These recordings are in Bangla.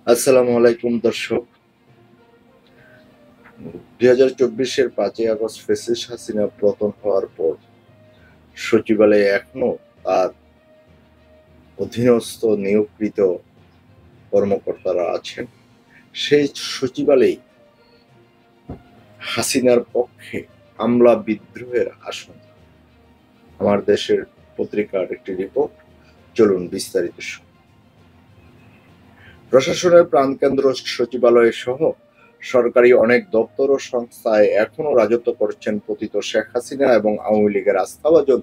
আসসালামু আলাইকুম দর্শক। 2024-এর 5ই আগস্ট ফ্যাসিস্ট হাসিনা পতন হওয়ার পর সচিবালয়ে এখনো তার অধীনস্থ নিয়োগকৃত কর্মকর্তারা আছেন। সেই সচিবালয়ে হাসিনার পক্ষে হামলা বিদ্রোহের আশঙ্কা। আমার দেশের পত্রিকার একটি রিপোর্ট, চলুন বিস্তারিত শুনি। প্রশাসনের প্রাণকেন্দ্র সচিবালয় সহ সরকারি অনেক দপ্তর ও সংস্থায় এখনো রাজত্ব করছেন পতিত শেখ হাসিনা এবং আওয়ামী লীগের আস্থাভাজন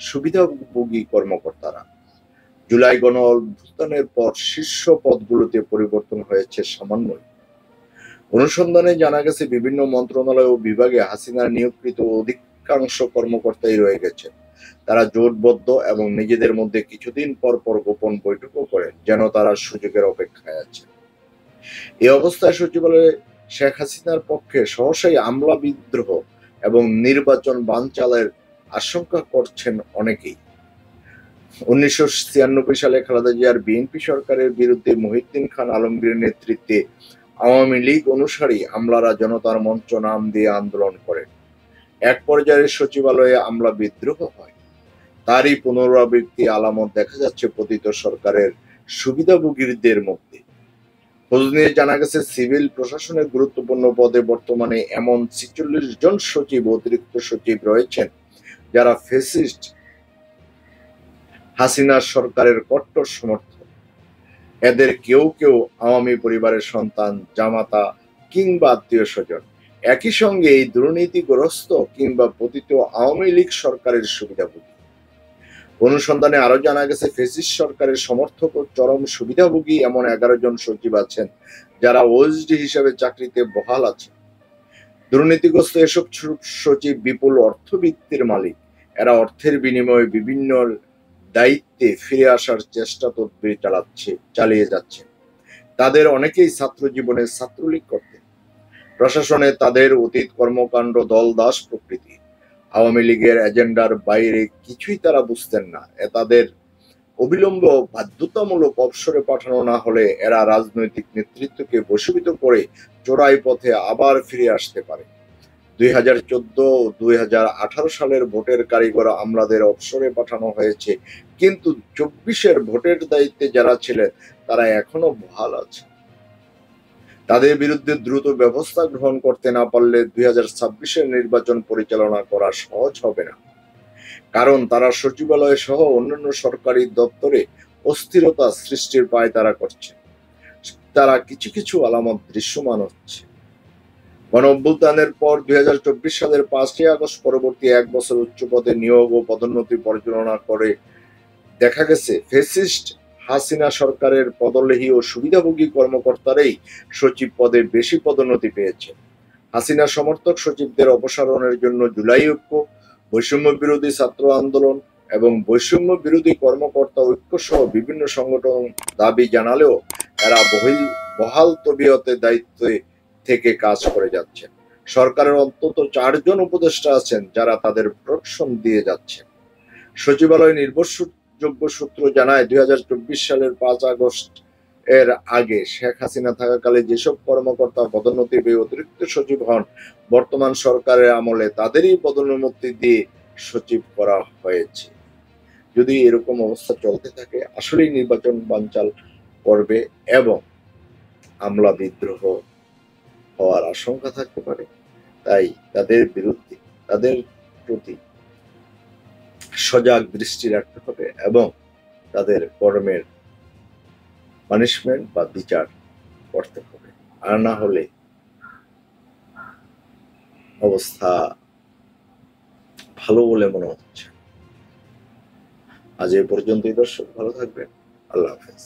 সুবিধাভোগী কর্মকর্তারা। জুলাই গণ অভ্যুত্থানের পর শীর্ষ পদগুলোতে পরিবর্তন হয়েছে সামান্যই। অনুসন্ধানে জানা গেছে বিভিন্ন মন্ত্রণালয় ও বিভাগে হাসিনার নিয়োগকৃত অধিকাংশ কর্মকর্তাই রয়ে গেছেন। তারা জোটবদ্ধ এবং নিজেদের মধ্যে কিছুদিন পর পর গোপন বৈঠকও করেন, যেন তারা সুযোগের অপেক্ষায় আছে। এই অবস্থায় সচিবালয়ে শেখ হাসিনার পক্ষে সহসাই আমলা বিদ্রোহ এবং নির্বাচন বানচালের আশঙ্কা করছেন অনেকেই। 1996 সালে খালেদা জিয়ার বিএনপি সরকারের বিরুদ্ধে মহিউদ্দিন খান আলমগীরের নেতৃত্বে আওয়ামী লীগ অনুসারী আমলারা জনতার মঞ্চ নাম দিয়ে আন্দোলন করেন। এক পর্যায়ে সচিবালয়ে আমলা বিদ্রোহ হয়। তারই পুনরাবৃত্তি আলামত দেখা যাচ্ছে পতিত সরকারের সুবিধাভোগীদের মধ্যে। খোঁজ নিয়ে জানা গেছে, সিভিল প্রশাসনের গুরুত্বপূর্ণ পদে বর্তমানে এমন 46 জন সচিব, অতিরিক্ত সচিব রয়েছেন যারা ফ্যাসিস্ট হাসিনা সরকারের কট্টর সমর্থক। এদের কেউ কেউ আওয়ামী পরিবারের সন্তান, জামাতা কিংবা আত্মীয় স্বজন। একই সঙ্গে এই দুর্নীতিগ্রস্ত কিংবা পতিত আওয়ামী লীগ সরকারের সুবিধাভোগী। অনুসন্ধানে আরো জানা গেছে, ফ্যাসিস্ট সরকারের সমর্থক ও চরম সুবিধাভোগী এমন 11 জন সচিব আছেন যারা ওএসডি হিসেবে চাকরিতে বহাল আছেন। দুর্নীতিগ্রস্ত এসব সচিব বিপুল অর্থবিত্তের মালিক। এরা অর্থের বিনিময়ে বিভিন্ন দায়িত্বে ফিরে আসার চেষ্টা তদবির চালিয়ে যাচ্ছে। তাদের অনেকেই ছাত্র জীবনে ছাত্রলীগ করতেন। প্রশাসনে তাদের অতীত কর্মকাণ্ড দলদাস প্রকৃতি। আওয়ামী লীগের এজেন্ডার বাইরে কিছুই তারা বুঝতেন না। তাদের অবিলম্ব বাধ্যতামূলক অবসরে পাঠানো না হলে এরা রাজনৈতিক নেতৃত্বকে বশীভূত করে চোরাই পথে আবার ফিরে আসতে পারে। 2014 ও 2018 সালের ভোটের কারিগর আমলাদের অবসরে পাঠানো হয়েছে, কিন্তু 24-এর ভোটের দায়িত্বে যারা ছিলেন তারা এখনো বহাল আছে। তাদের বিরুদ্ধে দ্রুত ব্যবস্থা গ্রহণ করতে না পারলে 2026-এর নির্বাচন পরিচালনা করা সহজ হবে না। কারণ তারা সচিবালয় সহ অন্যান্য সরকারি দপ্তরে অস্থিরতা সৃষ্টির পায়তারা করছে। তারা কিছু কিছু আলামত দৃশ্যমান হচ্ছে। গণ অভ্যুত্থানের পর 2024 সালের 5ই আগস্ট পরবর্তী 1 বছর উচ্চ পদে নিয়োগ ও পদোন্নতি পরিচালনা করে দেখা গেছে, ফ্যাসিস্ট হাসিনা সরকারের পদলেহী ও সুবিধাভোগী কর্মকর্তারাই সচিব পদে বেশি পদোন্নতি পেয়েছে। হাসিনা সমর্থক সচিবদের অপসারণের জন্য জুলাই ঐক্য, বৈষম্য বিরোধী ছাত্র আন্দোলন এবং বৈষম্য বিরোধী কর্মকর্তা ঐক্য সহ বিভিন্ন সংগঠন দাবি জানালেও এরা বহাল তবিয়তে দায়িত্বে থেকে কাজ করে যাচ্ছে। সরকারের অন্তত 4 জন উপদেষ্টা আছেন যারা তাদের প্রোটেকশন দিয়ে যাচ্ছেন। সচিবালয় নির্ভরযোগ্য সূত্র জানায়, 2024 সালের 5 আগস্ট এর আগে শেখ হাসিনা থাকাকালে যেসব কর্মকর্তা পদোন্নতি পেয়ে অতিরিক্ত সচিব হন, বর্তমান সরকারের আমলে তাদেরই পদোন্নতি দিয়ে সচিব করা হয়েছে। যদি এরকম অবস্থা চলতে থাকে, আসলেই নির্বাচন বানচাল করবে এবং আমলা বিদ্রোহ হওয়ার আশঙ্কা থাকতে পারে। তাই তাদের বিরুদ্ধে, তাদের প্রতি সজাগ দৃষ্টি রাখতে হবে এবং তাদের কর্মের পানিশমেন্ট বা বিচার করতে হবে। আর না হলে অবস্থা ভালো বলে মনে হচ্ছে। আজ এ পর্যন্তই দর্শক, ভালো থাকবেন। আল্লাহ হাফেজ।